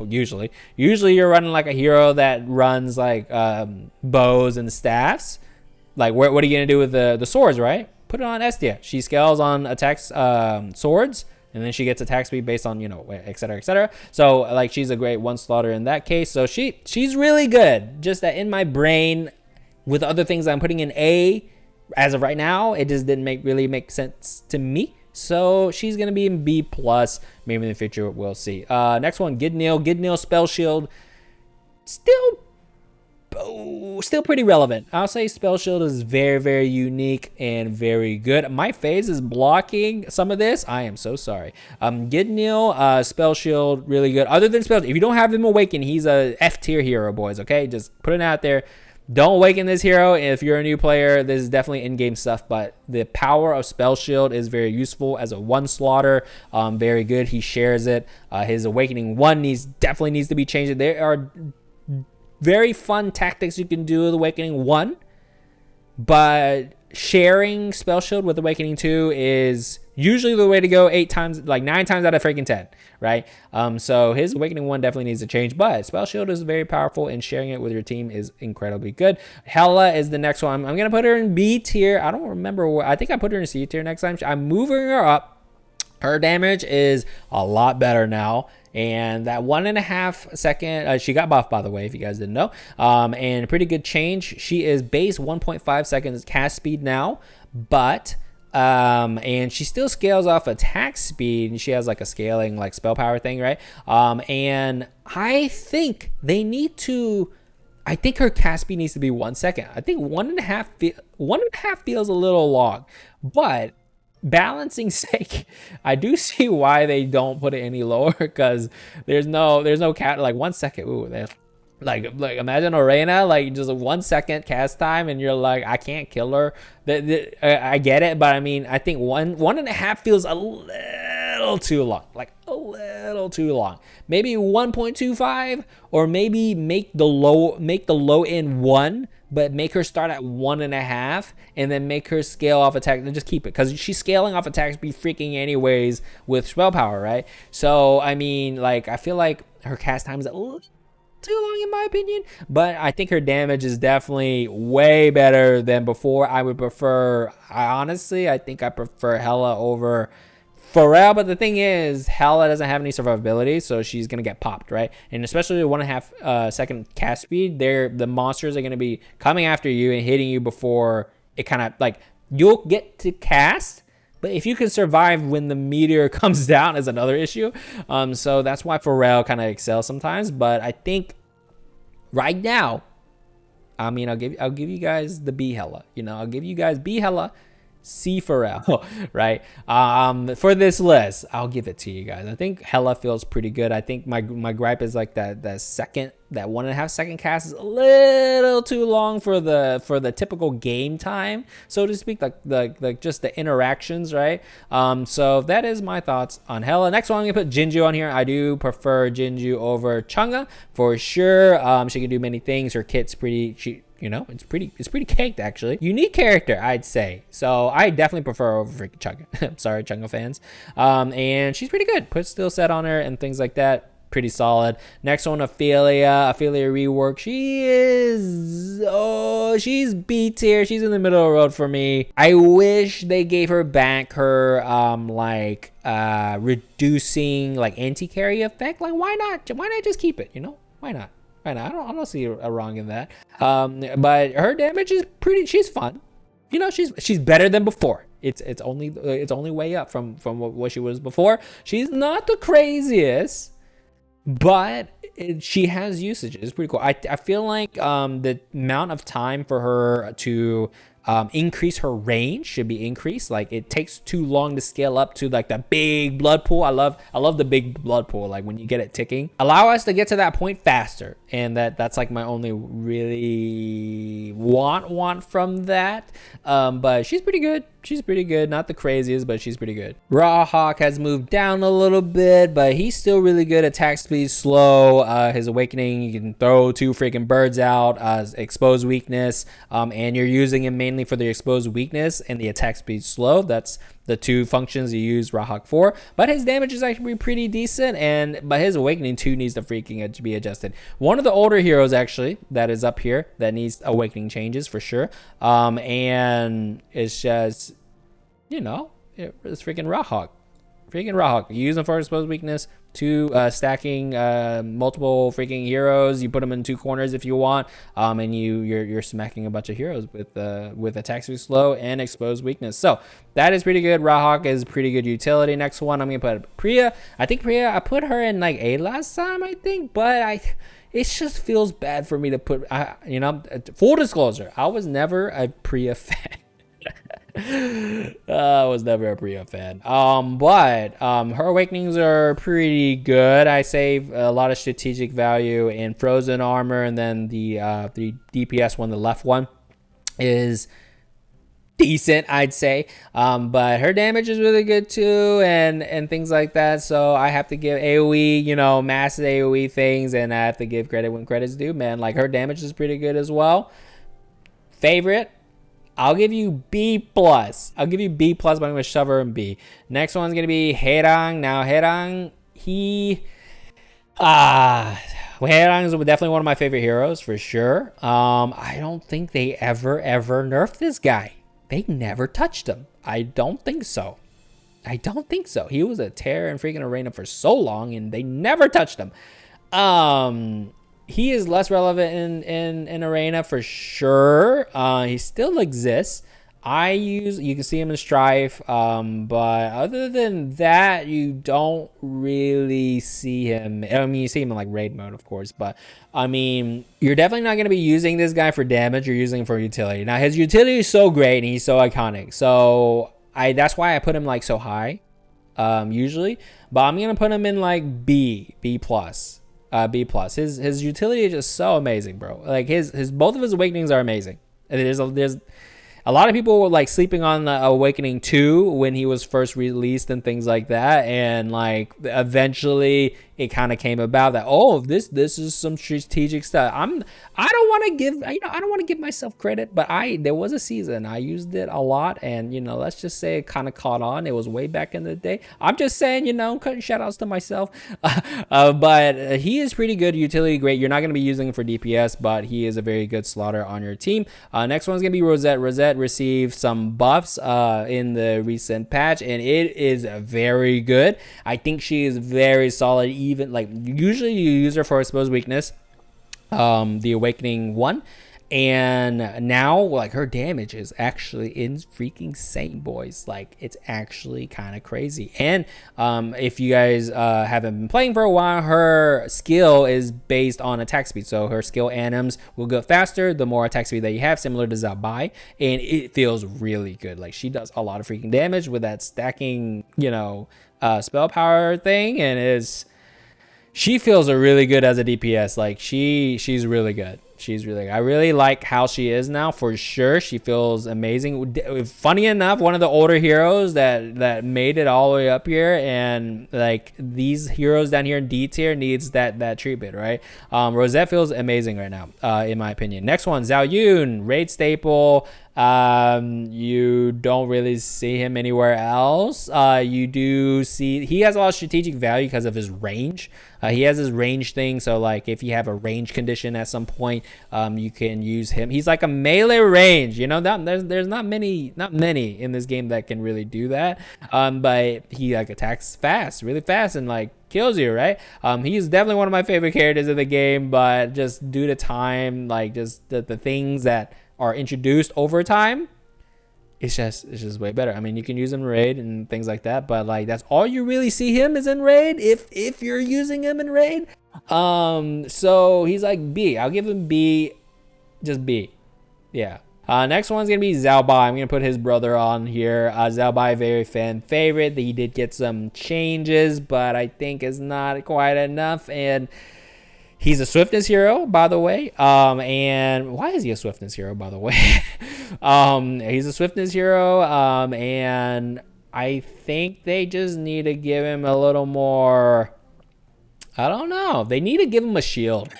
usually you're running like a hero that runs like bows and staffs. Like what are you gonna do with the swords, right? Put it on Estia. She scales on attacks, swords. And then she gets attack speed based on, you know, et cetera, et cetera. So, like, she's a great one slaughter in that case. So, she's really good. Just that in my brain, with other things I'm putting in A, as of right now, it just didn't really make sense to me. So, she's going to be in B+. Maybe in the future, we'll see. Next one, Gidnil Spell Shield. Still pretty relevant. I'll say Spell Shield is very, very unique and very good. My phase is blocking some of this. I am so sorry. Gidnil, Spell Shield, really good. Other than Spell Shield, if you don't have him awaken, he's a F tier hero, boys, okay? Just put it out there. Don't awaken this hero. If you're a new player, this is definitely in-game stuff, but the power of Spell Shield is very useful as a one slaughter. Very good. He shares it. His awakening 1 definitely needs to be changed. There are very fun tactics you can do with Awakening 1, but sharing Spell Shield with Awakening 2 is usually the way to go 9 times out of freaking 10, right? So his Awakening 1 definitely needs to change, but Spell Shield is very powerful and sharing it with your team is incredibly good. Hela is the next one. I'm going to put her in B tier. I don't remember I think I put her in C tier next time. I'm moving her up. Her damage is a lot better now. And that 1.5 second, she got buffed, by the way, if you guys didn't know. And pretty good change. She is base 1.5 seconds cast speed now, but and she still scales off attack speed, and she has like a scaling like spell power thing, right? And I think they need to. I think her cast speed needs to be 1 second. I think 1.5 feels a little long, but balancing sake, I do see why they don't put it any lower, because there's no cat like 1 second. Ooh, like imagine Orena like just a 1 second cast time, and you're like, I can't kill her. I get it, but I mean, I think 1.5 feels a little too long, like a little too long. Maybe 1.25, or maybe make the low end 1, but make her start at 1.5, and then make her scale off attack, and just keep it, because she's scaling off attack speed freaking anyways with spell power, right? So I mean, like, I feel like her cast time is a little too long in my opinion, but I think her damage is definitely way better than before. I think I prefer Hela over Pharrell, but the thing is, Hela doesn't have any survivability, so she's gonna get popped, right? And especially with 1.5 second cast speed, the monsters are gonna be coming after you and hitting you before it kind of like, you'll get to cast, but if you can survive when the meteor comes down is another issue. So that's why Pharrell kind of excels sometimes. But I think right now, I mean, I'll give you guys the B Hela. You know, I'll give you guys B Hela, C Pharrell, right? For this list, I'll give it to you guys. I think Hela feels pretty good. I think my gripe is like that 1.5 second cast is a little too long for the typical game time, so to speak, like just the interactions, right? So that is my thoughts on Hela. Next one, I'm gonna put Jinju on here. I do prefer Jinju over Chang'e for sure. She can do many things. Her kit's pretty. You know, it's pretty caked, actually. Unique character, I'd say. So I definitely prefer over freaking Chang'e. Sorry, Chang'e fans. And she's pretty good. Put still set on her and things like that. Pretty solid. Next one, Ophelia rework. She's B tier. She's in the middle of the road for me. I wish they gave her back her reducing like anti-carry effect. Like, why not just keep it? You know, why not? I don't see a wrong in that. But her damage is pretty. She's fun. You know, she's better than before. It's only way up from what she was before. She's not the craziest, but she has usage. It's pretty cool. I feel like the amount of time for her to increase her range should be increased. Like, it takes too long to scale up to like the big blood pool. I love the big blood pool, like when you get it ticking. Allow us to get to that point faster, and that's like my only really want from that. But she's pretty good. Not the craziest, but she's pretty good. Rawhawk has moved down a little bit, but he's still really good. Attack speed slow. His awakening, you can throw 2 freaking birds out. Exposed weakness, and you're using him mainly for the exposed weakness and the attack speed slow. That's the 2 functions you use Rawhawk for. But his damage is actually pretty decent, but his awakening too needs to freaking be adjusted. One of the older heroes actually that is up here that needs awakening changes for sure. And it's just, you know, it's freaking Rawhawk. You use them for exposed weakness, 2 stacking multiple freaking heroes. You put them in 2 corners if you want, and you're smacking a bunch of heroes with attack speed slow and exposed weakness. So that is pretty good. Rawhawk is pretty good utility. Next one, I'm gonna put Priya. I think Priya, I put her in like A last time, I think, but it just feels bad for me to put. You know, full disclosure, I was never a Priya fan. I was never a Priya fan. But her awakenings are pretty good. I save a lot of strategic value in frozen armor, and then the DPS one, the left one, is decent, I'd say. But her damage is really good too, and things like that. So I have to give AoE, you know, massive AoE things, and I have to give credit when credit's due, man. Like, her damage is pretty good as well. Favorite, I'll give you B+. I'll give you B+, but I'm going to shove her in B. Next one's going to be Herang. Now, Herang, Herang is definitely one of my favorite heroes, for sure. I don't think they ever nerfed this guy. They never touched him. I don't think so. I don't think so. He was a terror in freaking arena for so long, and they never touched him. He is less relevant in arena for sure. He still exists. You can see him in Strife, but other than that, you don't really see him. I mean, you see him in like raid mode, of course, but I mean, you're definitely not going to be using this guy for damage. You're using him for utility. Now, his utility is so great and he's so iconic. So that's why I put him like so high, usually, but I'm going to put him in like B plus. B plus. His utility is just so amazing, bro. Like his both of his awakenings are amazing. And there's a lot of people were like sleeping on the Awakening 2 when he was first released and things like that, and like eventually it kind of came about that, oh, this is some strategic stuff. I don't want to give myself credit, but there was a season I used it a lot, and let's just say it kind of caught on. It was way back in the day. I'm just saying, I'm cutting shout outs to myself. But he is pretty good, utility great. You're not going to be using him for DPS, but he is a very good slaughter on your team. Next one's going to be Rosette. Rosette received some buffs in the recent patch, and it is very good. I think she is very solid. Even like usually you use her for exposed weakness, the Awakening 1, and now like her damage is actually insane, boys. Like it's actually kind of crazy. And if you guys haven't been playing for a while, her skill is based on attack speed. So her skill anims will go faster the more attack speed that you have, similar to Zabai, and it feels really good. Like she does a lot of freaking damage with that stacking spell power thing, and she feels really good as a DPS. Like she's really good. I really like how she is now, for sure. She feels amazing. Funny enough, one of the older heroes that made it all the way up here, and like these heroes down here in D tier needs that treatment, right? Rosette feels amazing right now, in my opinion. Next one, Zhao Yun, raid staple. You don't really see him anywhere else. You do see he has a lot of strategic value because of his range. He has his range thing, so like if you have a range condition at some point, you can use him. He's like a melee range, there's not many in this game that can really do that. But he like attacks really fast, and like kills you, right? He's definitely one of my favorite characters in the game, but just due to time, like just the things that are introduced over time, it's just way better. I mean, you can use him in raid and things like that, but like that's all you really see him is in raid, if you're using him in raid. So he's like B. I'll give him B, just B. Yeah. Next one's gonna be Zhao Bai. I'm gonna put his brother on here. Zhao Bai, very fan favorite. He did get some changes, but I think it's not quite enough. And he's a swiftness hero, by the way. And why is he a swiftness hero, by the way? He's a swiftness hero. And I think they just need to give him a little more. I don't know. They need to give him a shield.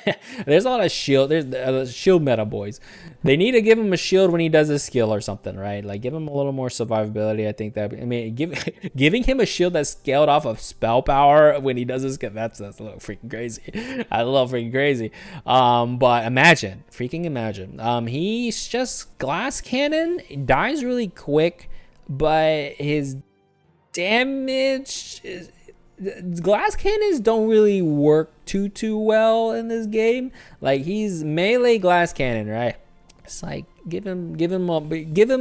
There's a lot of shield. There's shield meta, boys. They need to give him a shield when he does his skill or something, right? Like give him a little more survivability. I think giving him a shield that's scaled off of spell power when he does his skill, that's a little freaking crazy. I love freaking crazy. But imagine. He's just glass cannon. He dies really quick, but his damage is. Glass cannons don't really work too well in this game. Like he's melee glass cannon, right? It's like give him a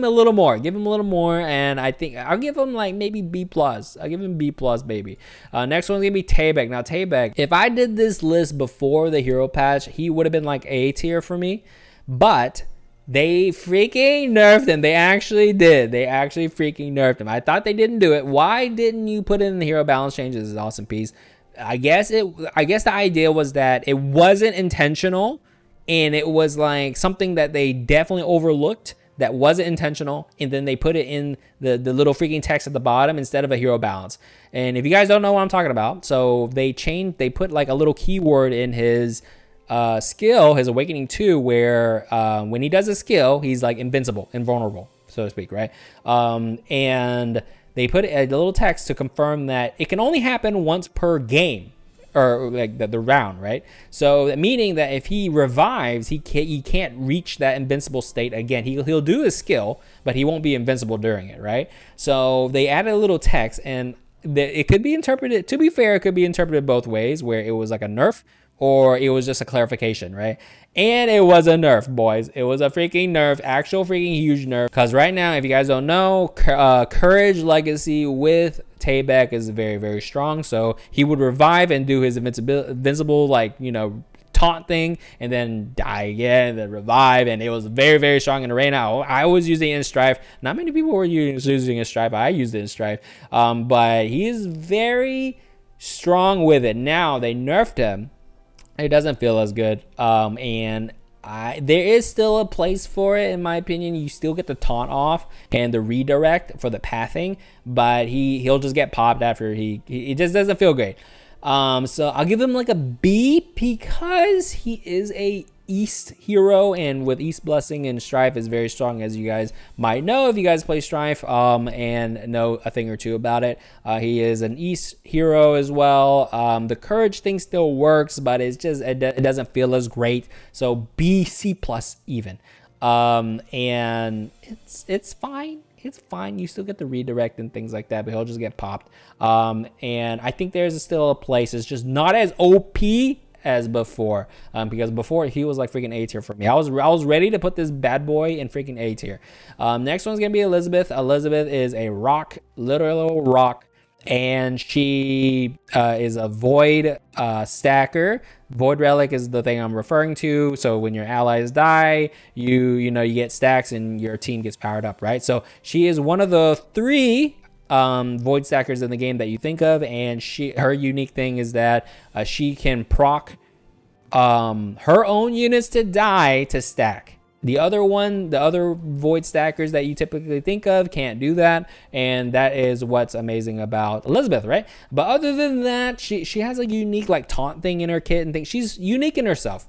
little more, and I think I'll give him like maybe B plus. I'll give him B plus, baby. Next one's gonna be Taebek. Now Taebek, if I did this list before the hero patch, he would have been like A tier for me, but they freaking nerfed him. They actually did. They actually freaking nerfed him. I thought they didn't do it. Why didn't you put it in the hero balance changes? Is awesome piece. I guess the idea was that it wasn't intentional, and it was like something that they definitely overlooked that wasn't intentional, and then they put it in the little freaking text at the bottom instead of a hero balance. And if you guys don't know what I'm talking about, so they put like a little keyword in his skill, his Awakening 2, where when he does a skill, he's like invincible, invulnerable, so to speak, right? And they put a little text to confirm that it can only happen once per game. or like the round, right? So meaning that if he revives, he can't reach that invincible state again. He'll do his skill, but he won't be invincible during it, right? So they added a little text, and it could be interpreted, to be fair, it could be interpreted both ways, where it was like a nerf or it was just a clarification, right? And it was a nerf, boys. It was a freaking nerf, actual freaking huge nerf. Because right now, if you guys don't know, Courage Legacy with Tayback is very, very strong. So he would revive and do his invincible, like, you know, taunt thing, and then die again, and then revive. And it was very, very strong in Arena. I was using it in Strife. Not many people were using it in Strife. I used it in Strife. But he is very strong with it. Now, they nerfed him. It doesn't feel as good, and there is still a place for it, in my opinion. You still get the taunt off and the redirect for the pathing, but he'll just get popped after it just doesn't feel great. So I'll give him like a B, because he is a East hero, and with East Blessing and Strife is very strong, as you guys might know if you guys play Strife and know a thing or two about it. He is an East hero as well. The Courage thing still works, but it's just it doesn't feel as great. So B, C plus even. And it's fine. It's fine. You still get the redirect and things like that, but he'll just get popped. And I think there's still a place. It's just not as OP as before, because before he was like freaking A tier for me. I was ready to put this bad boy in freaking A tier. Next one's gonna be Elizabeth. Elizabeth is a rock, literal rock, and she is a void stacker. Void relic is the thing I'm referring to. So when your allies die, you get stacks and your team gets powered up, right? So she is one of the 3 void stackers in the game that you think of, and her unique thing is that she can proc her own units to die to stack. The other void stackers that you typically think of can't do that, and that is what's amazing about Elizabeth, right? But other than that, she has a unique like taunt thing in her kit and things. She's unique in herself.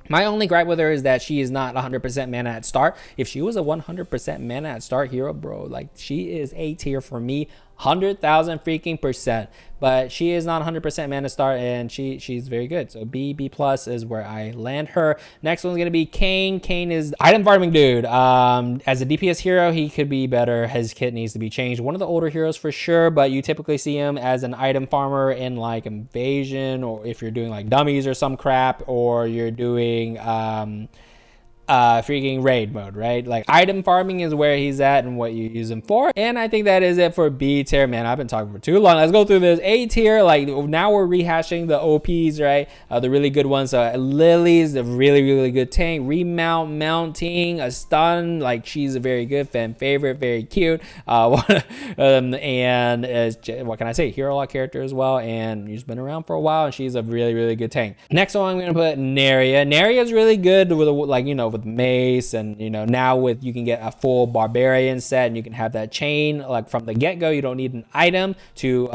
My only gripe with her is that she is not 100% mana at start. If she was a 100% mana at start hero, bro, like she is A tier for me, 100,000 freaking percent. But she is not 100% mana start, and she's very good. So B plus is where I land her. Next one's gonna be Kane. Kane is item farming dude. As a DPS hero, he could be better. His kit needs to be changed. One of the older heroes for sure, but you typically see him as an item farmer in like Invasion, or if you're doing like dummies or some crap, or you're doing freaking raid mode, right? Like item farming is where he's at and what you use him for. And I think that is it for B tier. Man, I've been talking for too long. Let's go through this. A tier, like now we're rehashing the OPs, right? The really good ones. Lily's a really, really good tank. Remount, mounting, a stun, like she's a very good fan favorite, very cute. And what can I say? Hero lock character as well, and she's been around for a while, and she's a really, really good tank. Next one, I'm gonna put Neria. Neria is really good with with mace, and now with you can get a full barbarian set, and you can have that chain like from the get-go. You don't need an item to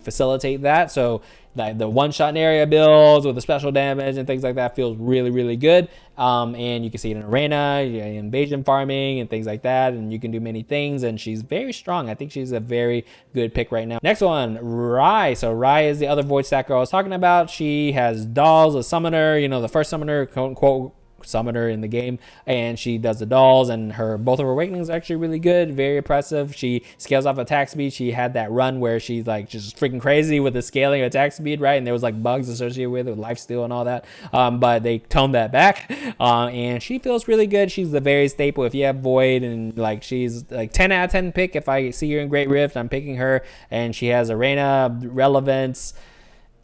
facilitate that. So the one-shot area builds with the special damage and things like that feels really, really good. And you can see it in arena, invasion farming and things like that, and you can do many things, and she's very strong. I think she's a very good pick right now. Next one, Rai. So Rai is the other void stacker I was talking about. She has dolls, a summoner, the first summoner, quote unquote, summoner in the game, and she does the dolls, and both of her awakenings are actually really good, very impressive. She scales off attack speed. She had that run where she's like just freaking crazy with the scaling of attack speed, right? And there was like bugs associated with it, lifesteal and all that, but they toned that back, and she feels really good. She's the very staple if you have void, and like she's like 10 out of 10 pick. If I see her in Great Rift, I'm picking her, and she has arena relevance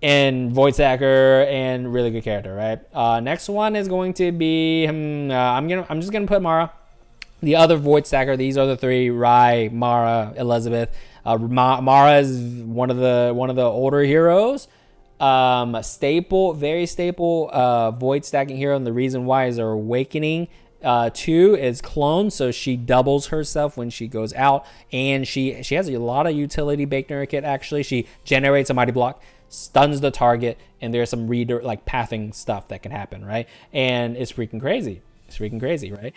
and void stacker and really good character, right? Next one is going to be I'm just gonna put Mara, the other void stacker. These are the 3: Rai, Mara, Elizabeth. Mara is one of the older heroes, very staple void stacking hero, and the reason why is her awakening 2 is clone, so she doubles herself when she goes out, and she has a lot of utility baked in her kit. Actually, she generates a mighty block, stuns the target, and there's some like pathing stuff that can happen, right? And it's freaking crazy. It's freaking crazy, right?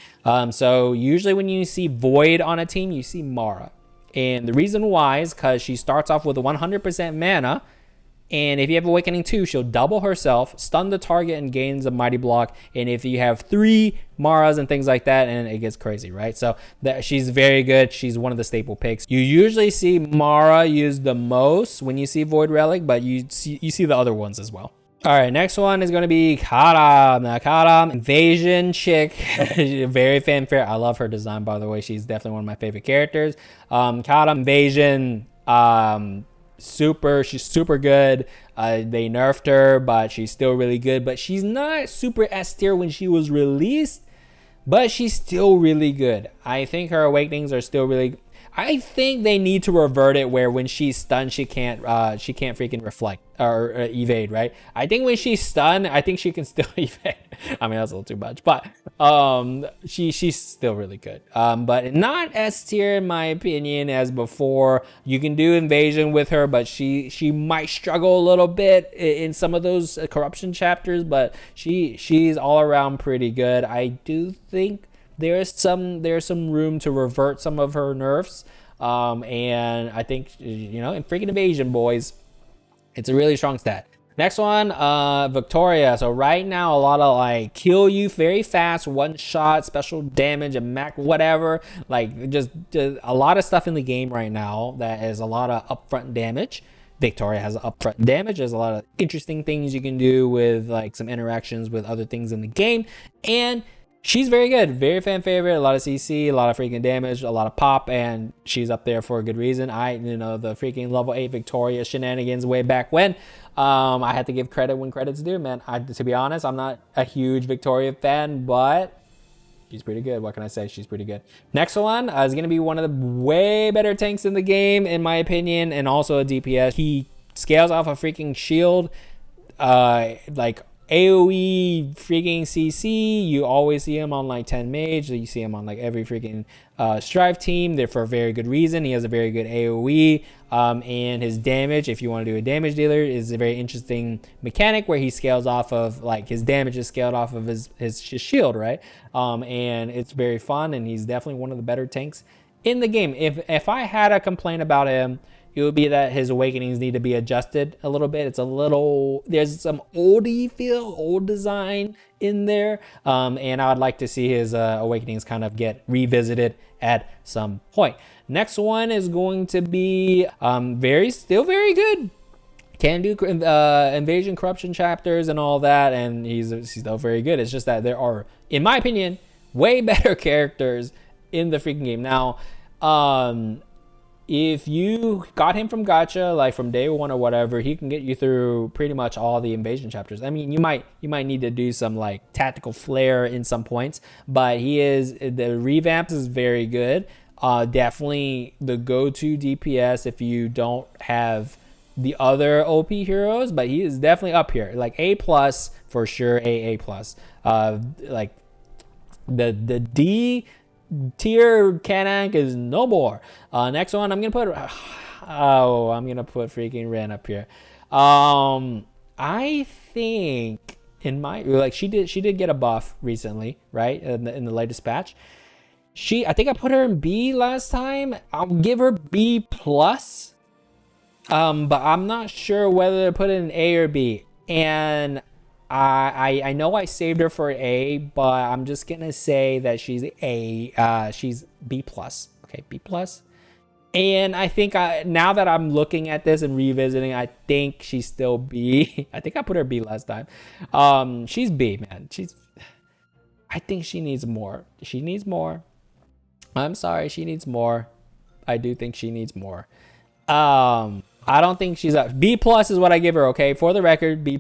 So usually when you see void on a team, you see Mara, and the reason why is because she starts off with a 100% mana, And if you have Awakening 2, she'll double herself, stun the target, and gains a mighty block. And if you have 3 Maras and things like that, and it gets crazy, right? So she's very good. She's one of the staple picks. You usually see Mara used the most when you see Void Relic, but you see the other ones as well. All right, next one is going to be Karam. Now, Karam, invasion chick, very fanfare. I love her design, by the way. She's definitely one of my favorite characters. Karam, invasion, she's super good. They nerfed her, but she's still really good. But she's not super S tier when she was released, but she's still really good. I think her awakenings are still really. I think they need to revert it where when she's stunned, she can't freaking reflect or evade, right? I think when she's stunned, I think she can still evade. I mean, that's a little too much, but she's still really good. But not S tier in my opinion as before. You can do invasion with her, but she might struggle a little bit in some of those corruption chapters, but she's all around pretty good. I do think there's some room to revert some of her nerfs, and I think, you know, in freaking invasion, boys, it's a really strong stat. Next one, Victoria. So right now, a lot of like kill you very fast, one shot, special damage, and mac whatever, like just a lot of stuff in the game right now that is a lot of upfront damage. Victoria has upfront damage. There's a lot of interesting things you can do with like some interactions with other things in the game, and she's very good, very fan favorite. A lot of CC, a lot of freaking damage, a lot of pop, and she's up there for a good reason. The freaking level 8 Victoria shenanigans way back when. I had to give credit when credit's due, man. To be honest, I'm not a huge Victoria fan, but she's pretty good. What can I say? She's pretty good. Next one is gonna be one of the way better tanks in the game, in my opinion, and also a DPS. He scales off a freaking shield, like AoE freaking CC. You always see him on like 10 mage. You see him on like every freaking strive team. They're for a very good reason. He has a very good AoE, and his damage, if you want to do a damage dealer, is a very interesting mechanic where he scales off of, like, his damage is scaled off of his shield, right? And it's very fun, and he's definitely one of the better tanks in the game. If I had a complaint about him, it would be that his awakenings need to be adjusted a little bit. There's some old design in there. And I would like to see his awakenings kind of get revisited at some point. Next one is going to be still very good. Can do invasion corruption chapters and all that, and he's still very good. It's just that there are, in my opinion, way better characters in the freaking game. Now, if you got him from gacha, like from day one or whatever, he can get you through pretty much all the invasion chapters. I mean, you might need to do some like tactical flair in some points, but the revamp is very good. Definitely the go-to DPS if you don't have the other OP heroes, but he is definitely up here, like A+ for sure, A+. Like the D tier Kanank is no more. Next one, I'm gonna put freaking Ren up here. I think she did get a buff recently, right? In the latest patch. I think I put her in B last time. I'll give her B+. But I'm not sure whether to put it in A or B. And I know I saved her for A, but I'm just gonna say that she's she's B+. Okay, B+. And I think now that I'm looking at this and revisiting, I think she's still B. I think I put her B last time. She's B, man. I think she needs more. She needs more. I'm sorry, she needs more. I do think she needs more. I don't think she's up. B+ is what I give her, okay? For the record, B+.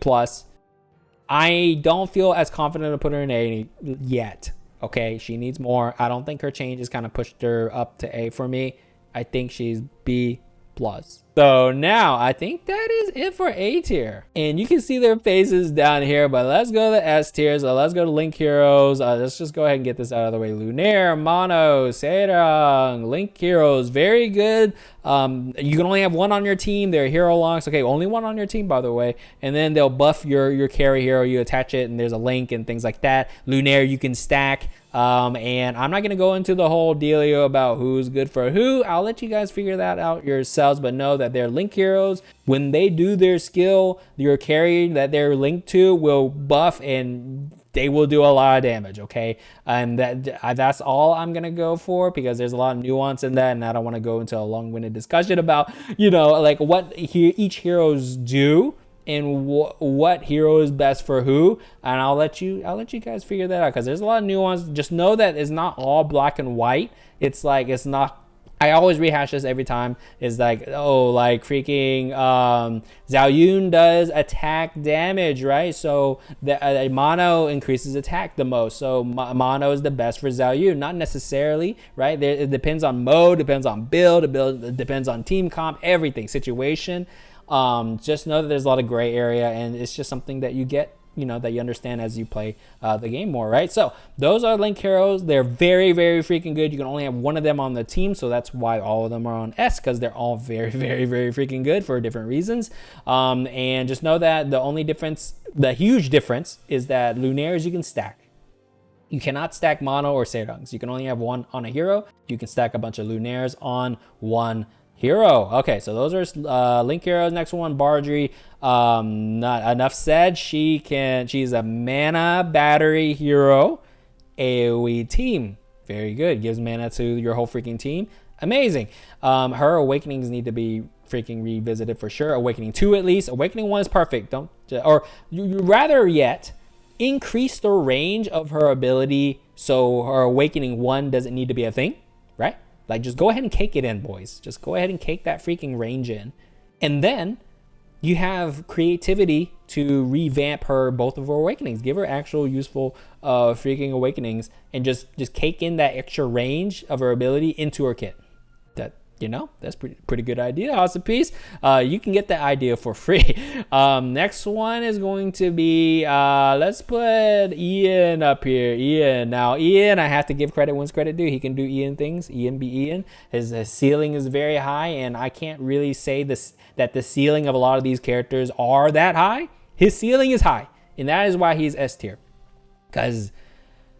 I don't feel as confident to put her in A yet, okay? She needs more. I don't think her changes kind of pushed her up to A for me. I think she's B+. So now I think that is it for A tier. And you can see their faces down here, but let's go to the S tier. So let's go to Link Heroes. Let's just go ahead and get this out of the way. Lunaire, Mono, Seirang, Link Heroes, very good. You can only have one on your team. They're hero locks. Okay, only one on your team, by the way. And then they'll buff your carry hero. You attach it, and there's a link and things like that. Lunaire, you can stack And I'm not going to go into the whole dealio about who's good for who. I'll let you guys figure that out yourselves, but know that they're link heroes. When they do their skill, your carry that they're linked to will buff and they will do a lot of damage, okay? And that's all I'm gonna go for, because there's a lot of nuance in that, and I don't want to go into a long-winded discussion about, you know, like what each heroes do and what hero is best for who. And I'll let you guys figure that out, because there's a lot of nuance. Just know that it's not all black and white. It's like, it's not, I always rehash this every time. Is like, oh, like freaking Zhao Yun does attack damage, right? So the mono increases attack the most. So mono is the best for Zhao Yun. Not necessarily, right? It depends on mode, depends on build, it depends on team comp, everything, situation. Just know that there's a lot of gray area, and it's just something that you get, you know, that you understand as you play the game more, right? So those are link heroes. They're very, very freaking good. You can only have one of them on the team, so that's why all of them are on S, because they're all very, very, very freaking good for different reasons. And just know that the only difference, the huge difference, is that Lunaires you can stack. You cannot stack mono or Serangs. You can only have one on a hero. You can stack a bunch of Lunaires on one hero. Okay, so those are link heroes. Next one, Bardry. Not enough said. She's a mana battery hero, AoE team. Very good. Gives mana to your whole freaking team. Amazing. Her awakenings need to be freaking revisited for sure. Awakening 2 at least. Awakening 1 is perfect. Don't, or you rather yet increase the range of her ability so her awakening 1 doesn't need to be a thing, right? Like, just go ahead and cake it in, boys. Just go ahead and cake that freaking range in. And then you have creativity to revamp both of her awakenings. Give her actual useful freaking awakenings, and just cake in that extra range of her ability into her kit. That, you know, that's pretty good idea. Awesome piece. You can get that idea for free. Next one is going to be, let's put Ian up here. Ian. Now, Ian, I have to give credit when's credit due. He can do Ian things. Ian be Ian. His ceiling is very high, and I can't really say that the ceiling of a lot of these characters are that high. His ceiling is high, and that is why he's S tier. Because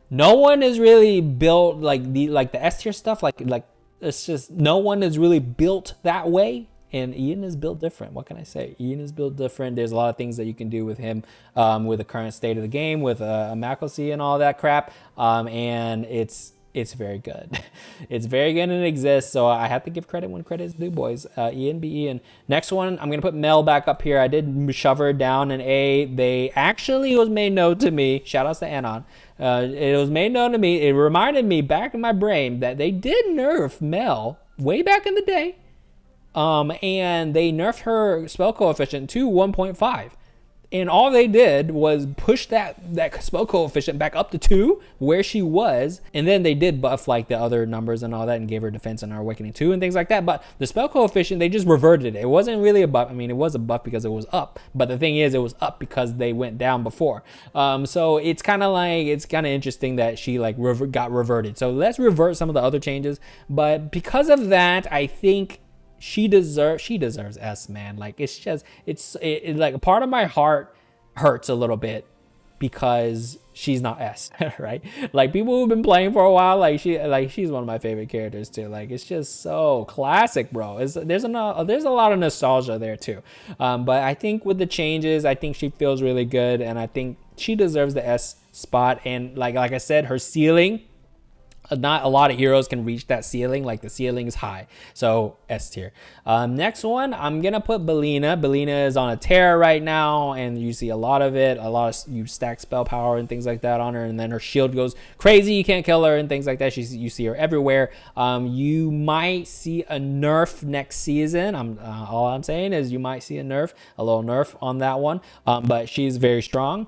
no one is really built like the S tier stuff. Like it's just, no one is really built that way, and Ian is built different. What can I say? Ian is built different. There's a lot of things that you can do with him, with the current state of the game, with Maclesy and all that crap, and it's very good. It's very good, and it exists, so I have to give credit when credit is due, boys. Ian be Ian. Next one, I'm going to put Mel back up here. I did shove her down an A. They actually, it was made known to me, shout outs to Anon, it was made known to me, it reminded me back in my brain that they did nerf Mel way back in the day, and they nerfed her spell coefficient to 1.5. And all they did was push that spell coefficient back up to 2, where she was. And then they did buff like the other numbers and all that, and gave her defense and her awakening 2 and things like that. But the spell coefficient, they just reverted it. It wasn't really a buff. I mean, it was a buff because it was up. But the thing is, it was up because they went down before. So it's kind of interesting that she like got reverted. So let's revert some of the other changes. But because of that, I think she deserves S, man. Like, it's just, it like, a part of my heart hurts a little bit because she's not S, right? Like, people who've been playing for a while, she's one of my favorite characters too. Like, it's just so classic, bro. There's a lot of nostalgia there too. But I think with the changes, I think she feels really good, and I think she deserves the S spot. And like I said, her ceiling, not a lot of heroes can reach that ceiling. Like, the ceiling is high, so S tier. Next one, I'm gonna put Belina. Belina is on a tear right now, and you see a lot of it. You stack spell power and things like that on her, and then her shield goes crazy. You can't kill her and things like that. You see her everywhere. You might see a nerf next season. All I'm saying is you might see a little nerf on that one. But she's very strong,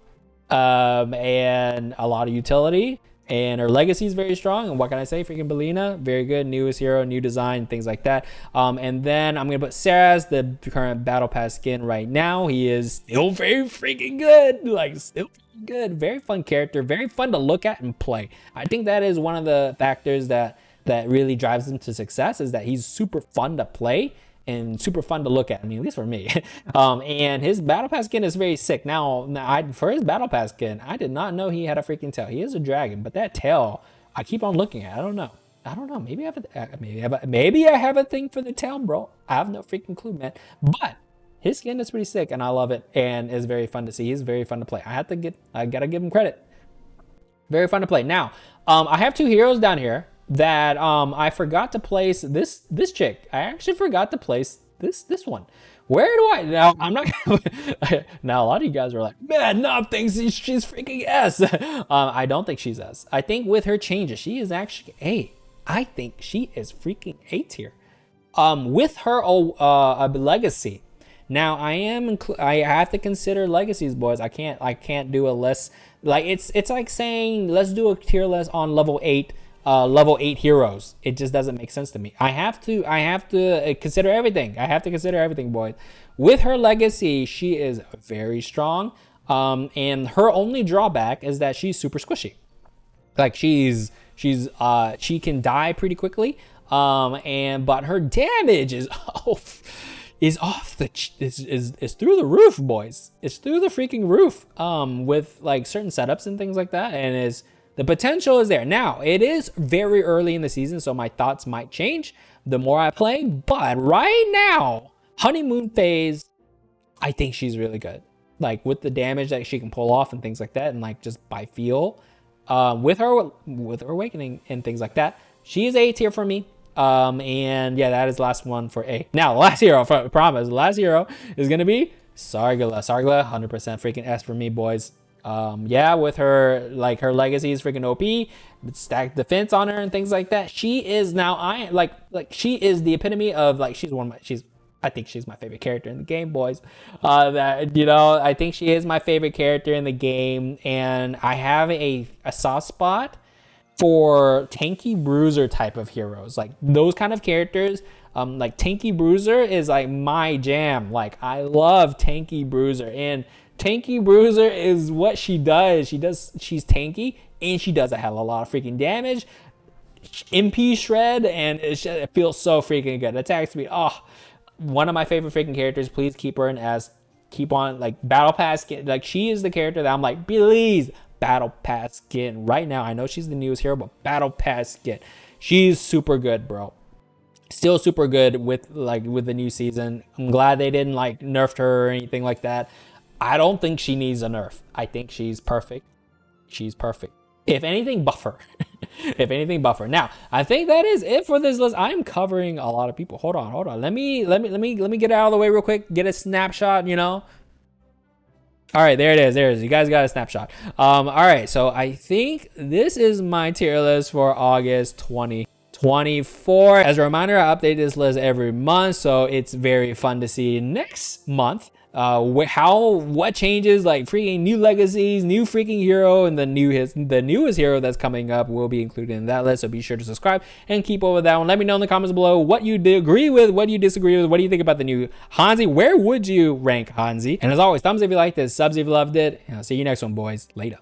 and a lot of utility. And her legacy is very strong. And what can I say? Freaking Belina, very good. Newest hero, new design, things like that. And then I'm going to put Saraz, the current Battle Pass skin right now. He is still very freaking good. Like, still good. Very fun character. Very fun to look at and play. I think that is one of the factors that really drives him to success, is that he's super fun to play and super fun to look at. I mean, at least for me. And his Battle Pass skin is very sick. Now for his Battle Pass skin, I did not know he had a freaking tail. He is a dragon, but that tail I keep on looking at it. I don't know. Maybe I have a thing for the town, bro. I have no freaking clue, man. But his skin is pretty sick, and I love it, and it's very fun to see. He's very fun to play. I gotta give him credit. Very fun to play. Now, I have 2 heroes down here that I forgot to place. This chick, I actually forgot to place this one. Where do I now? I'm not gonna, now. A lot of you guys are like, man, Nob thinks she's freaking S. I don't think she's S. I think with her changes, she is actually A. I think she is freaking A tier. With her legacy. Now I have to consider legacies, boys. I can't do a list. Like it's like saying let's do a tier list on level 8 heroes. It just doesn't make sense to me. I have to consider everything. I have to consider everything, boys. With her legacy, she is very strong. And her only drawback is that she's super squishy. Like she can die pretty quickly. But her damage is is through the roof, boys. It's through the freaking roof. With like certain setups and things like that, and the potential is there. Now it is very early in the season, so my thoughts might change the more I play. But right now, honeymoon phase, I think she's really good. Like with the damage that she can pull off and things like that, and like just by feel, with her awakening and things like that, she is A tier for me. And yeah, that is the last one for A. Now, the last hero, I promise, the last hero is going to be Sargula. Sargula, 100% freaking S for me, boys. Yeah, with her, like, her legacy is freaking OP, stacked defense on her and things like that. She is now, she is the epitome of, like, I think she's my favorite character in the game, boys. I think she is my favorite character in the game, and I have a soft spot for tanky bruiser type of heroes, like those kind of characters. Like tanky bruiser is like my jam. Like I love tanky bruiser, and tanky bruiser is what she does. She's tanky and she does a hell of a lot of freaking damage. MP shred, and it feels so freaking good. Attack speed, one of my favorite freaking characters. Please keep her in S. Keep on, like, battle pass. Like she is the character that I'm like, please, battle pass skin right now. I know she's the newest hero, but battle pass skin, she's super good, bro. Still super good with the new season. I'm glad they didn't like nerf her or anything like that. I don't think she needs a nerf. I think she's perfect. She's perfect. If anything, buffer. If anything, buffer. Now, I think that is it for this list. I'm covering a lot of people. Hold on. Let me get it out of the way real quick. Get a snapshot, All right, there it is. You guys got a snapshot. All right, so I think this is my tier list for August 2024. As a reminder, I update this list every month, so it's very fun to see next month what changes, like freaking new legacies, new freaking hero, and the newest hero that's coming up will be included in that list. So be sure to subscribe and keep up with that one. Let me know in the comments below what you agree with, what you disagree with, what do you think about the new Hanzi. Where would you rank Hanzi? And as always, thumbs if you liked this, subs if you loved it, and I'll see you next one, boys. Later.